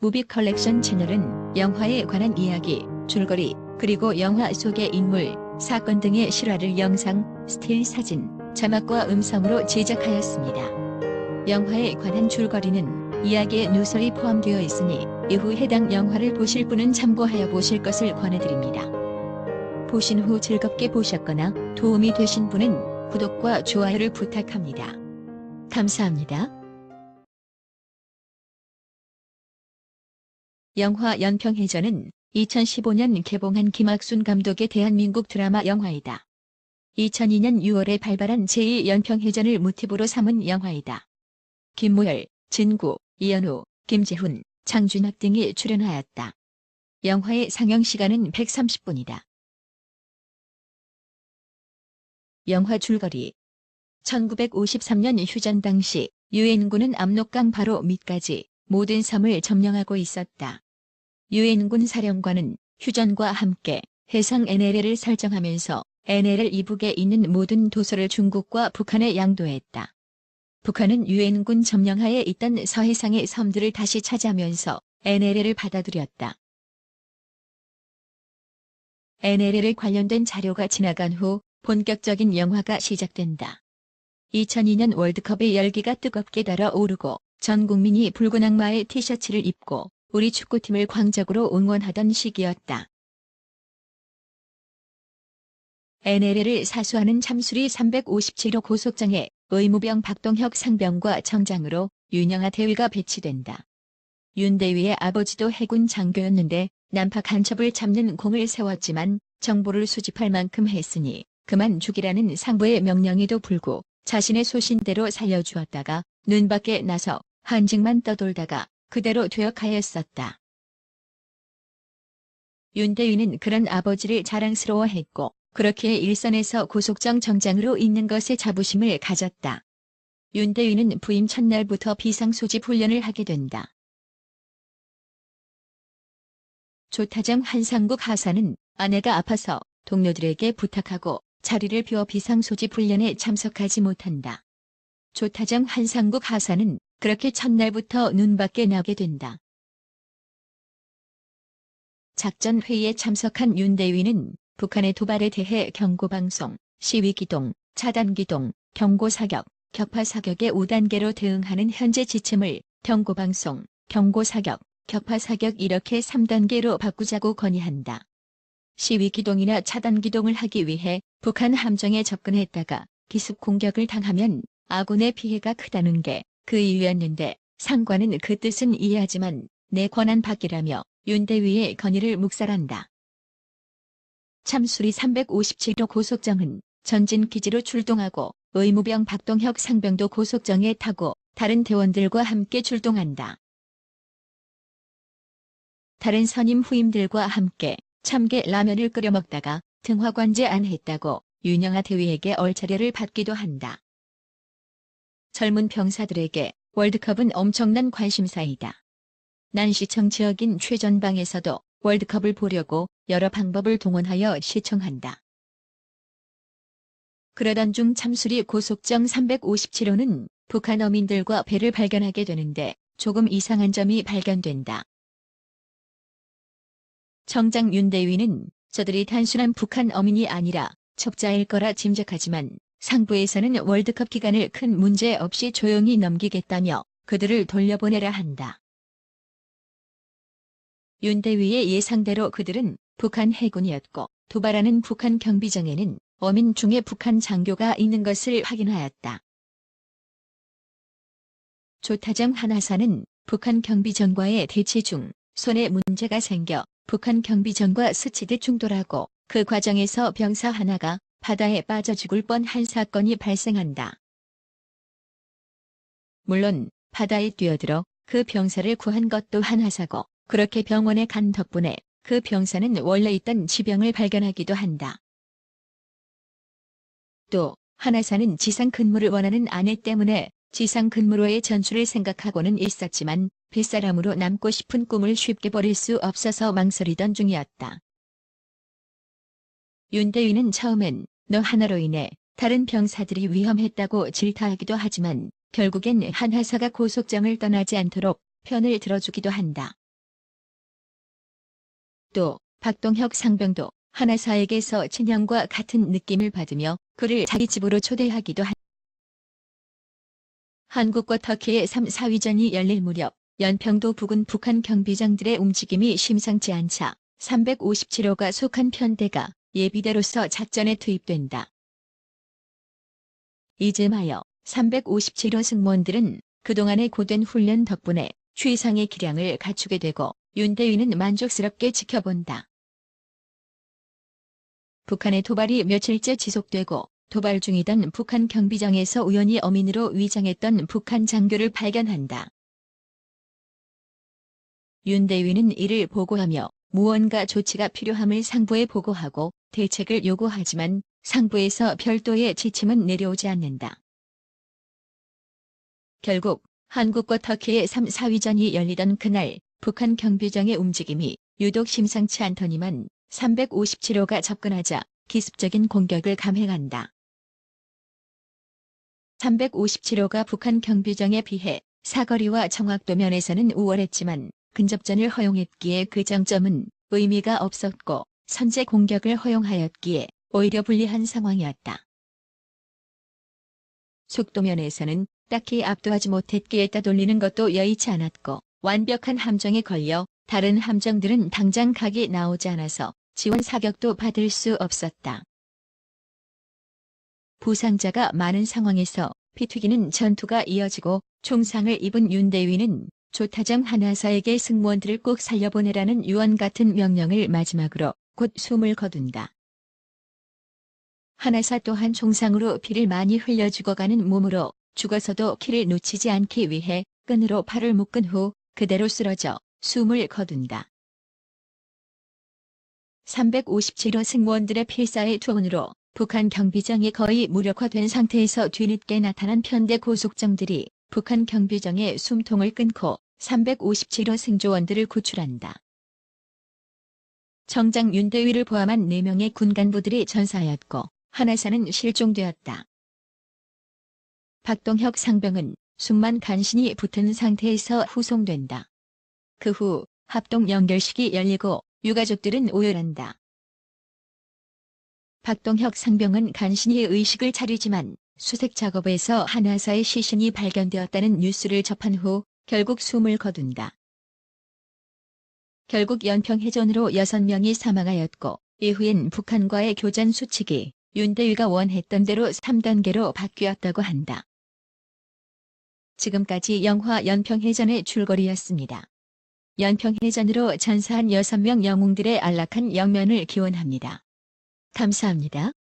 무비 컬렉션 채널은 영화에 관한 이야기, 줄거리, 그리고 영화 속의 인물, 사건 등의 실화를 영상, 스틸 사진, 자막과 음성으로 제작하였습니다. 영화에 관한 줄거리는 이야기의 누설이 포함되어 있으니 이후 해당 영화를 보실 분은 참고하여 보실 것을 권해드립니다. 보신 후 즐겁게 보셨거나 도움이 되신 분은 구독과 좋아요를 부탁합니다. 감사합니다. 영화 연평해전은 2015년 개봉한 김학순 감독의 대한민국 드라마 영화이다. 2002년 6월에 발발한 제2연평해전을 모티브로 삼은 영화이다. 김무열, 진구, 이연우, 김재훈, 장준혁 등이 출연하였다. 영화의 상영 시간은 130분이다. 영화 줄거리 1953년 휴전 당시 유엔군은 압록강 바로 밑까지 모든 섬을 점령하고 있었다. 유엔군 사령관은 휴전과 함께 해상 NLL을 설정하면서 NLL 이북에 있는 모든 도서를 중국과 북한에 양도했다. 북한은 유엔군 점령하에 있던 서해상의 섬들을 다시 차지하면서 NLL을 받아들였다. NLL 관련된 자료가 지나간 후 본격적인 영화가 시작된다. 2002년 월드컵의 열기가 뜨겁게 달아오르고 전 국민이 붉은 악마의 티셔츠를 입고 우리 축구팀을 광적으로 응원하던 시기였다. NLL을 사수하는 참수리 357호 고속정에 의무병 박동혁 상병과 정장으로 윤영아 대위가 배치된다. 윤 대위의 아버지도 해군 장교였는데 난파 간첩을 잡는 공을 세웠지만 정보를 수집할 만큼 했으니 그만 죽이라는 상부의 명령에도 불구 자신의 소신대로 살려주었다가 눈 밖에 나서 한직만 떠돌다가 그대로 퇴역하였었다. 윤 대위는 그런 아버지를 자랑스러워했고 그렇게 일선에서 고속정 정장으로 있는 것에 자부심을 가졌다. 윤 대위는 부임 첫날부터 비상소집 훈련을 하게 된다. 조타장 한상국 하사는 아내가 아파서 동료들에게 부탁하고 자리를 비워 비상소집 훈련에 참석하지 못한다. 조타장 한상국 하사는 그렇게 첫날부터 눈 밖에 나게 된다. 작전 회의에 참석한 윤 대위는 북한의 도발에 대해 경고방송, 시위기동, 차단기동, 경고사격, 격파사격의 5단계로 대응하는 현재 지침을 경고방송, 경고사격, 격파사격 이렇게 3단계로 바꾸자고 건의한다. 시위기동이나 차단기동을 하기 위해 북한 함정에 접근했다가 기습 공격을 당하면 아군의 피해가 크다는 게 그 이유였는데 상관은 그 뜻은 이해하지만 내 권한 밖이라며 윤 대위의 건의를 묵살한다. 참수리 357호 고속정은 전진기지로 출동하고 의무병 박동혁 상병도 고속정에 타고 다른 대원들과 함께 출동한다. 다른 선임 후임들과 함께 참깨 라면을 끓여 먹다가 등화관제 안 했다고 윤영아 대위에게 얼차려를 받기도 한다. 젊은 병사들에게 월드컵은 엄청난 관심사이다. 난시청 지역인 최전방에서도 월드컵을 보려고 여러 방법을 동원하여 시청한다. 그러던 중 참수리 고속정 357호는 북한 어민들과 배를 발견하게 되는데 조금 이상한 점이 발견된다. 정장 윤 대위는 저들이 단순한 북한 어민이 아니라 적자일 거라 짐작하지만 상부에서는 월드컵 기간을 큰 문제 없이 조용히 넘기겠다며 그들을 돌려보내라 한다. 윤 대위의 예상대로 그들은 북한 해군이었고 도발하는 북한 경비정에는 어민 중에 북한 장교가 있는 것을 확인하였다. 조타장 한하사는 북한 경비정과의 대치 중 손에 문제가 생겨 북한 경비정과 스치듯 충돌하고 그 과정에서 병사 하나가 바다에 빠져 죽을 뻔한 사건이 발생한다. 물론 바다에 뛰어들어 그 병사를 구한 것도 한하사고 그렇게 병원에 간 덕분에 그 병사는 원래 있던 지병을 발견하기도 한다. 또 한하사는 지상 근무를 원하는 아내 때문에 지상 근무로의 전출을 생각하고는 있었지만 뱃사람으로 남고 싶은 꿈을 쉽게 버릴 수 없어서 망설이던 중이었다. 윤 대위는 처음엔 너 하나로 인해 다른 병사들이 위험했다고 질타하기도 하지만 결국엔 한하사가 고속정을 떠나지 않도록 편을 들어주기도 한다. 또 박동혁 상병도 한하사에게서 친형과 같은 느낌을 받으며 그를 자기 집으로 초대하기도 한. 한국과 터키의 3, 4위전이 열릴 무렵 연평도 부근 북한 경비장들의 움직임이 심상치 않자 357호가 속한 편대가 예비대로서 작전에 투입된다. 이즈마여 357호 승무원들은 그동안의 고된 훈련 덕분에 최상의 기량을 갖추게 되고 윤대위는 만족스럽게 지켜본다. 북한의 도발이 며칠째 지속되고 도발 중이던 북한 경비장에서 우연히 어민으로 위장했던 북한 장교를 발견한다. 윤대위는 이를 보고하며 무언가 조치가 필요함을 상부에 보고하고 대책을 요구하지만 상부에서 별도의 지침은 내려오지 않는다. 결국 한국과 터키의 3, 4위전이 열리던 그날 북한 경비정의 움직임이 유독 심상치 않더니만 357호가 접근하자 기습적인 공격을 감행한다. 357호가 북한 경비정에 비해 사거리와 정확도 면에서는 우월했지만 근접전을 허용했기에 그 장점은 의미가 없었고 선제 공격을 허용하였기에 오히려 불리한 상황이었다. 속도면에서는 딱히 압도하지 못했기에 따돌리는 것도 여의치 않았고 완벽한 함정에 걸려 다른 함정들은 당장 각이 나오지 않아서 지원 사격도 받을 수 없었다. 부상자가 많은 상황에서 피튀기는 전투가 이어지고 총상을 입은 윤대위는 조타장 한하사에게 승무원들을 꼭 살려보내라는 유언 같은 명령을 마지막으로 곧 숨을 거둔다. 한하사 또한 총상으로 피를 많이 흘려 죽어가는 몸으로 죽어서도 키를 놓치지 않기 위해 끈으로 팔을 묶은 후 그대로 쓰러져 숨을 거둔다. 357호 승무원들의 필사의 투혼으로 북한 경비정이 거의 무력화된 상태에서 뒤늦게 나타난 편대 고속정들이 북한 경비정의 숨통을 끊고 357호 승조원들을 구출한다. 정장 윤대위를 포함한 4명의 군 간부들이 전사하였고 한하사는 실종되었다. 박동혁 상병은 숨만 간신히 붙은 상태에서 후송된다. 그 후 합동 연결식이 열리고 유가족들은 오열한다. 박동혁 상병은 간신히 의식을 차리지만 수색 작업에서 한하사의 시신이 발견되었다는 뉴스를 접한 후 결국 숨을 거둔다. 결국 연평해전으로 6명이 사망하였고 이후엔 북한과의 교전 수칙이 윤대위가 원했던 대로 3단계로 바뀌었다고 한다. 지금까지 영화 연평해전의 줄거리였습니다. 연평해전으로 전사한 6명 영웅들의 안락한 영면을 기원합니다. 감사합니다.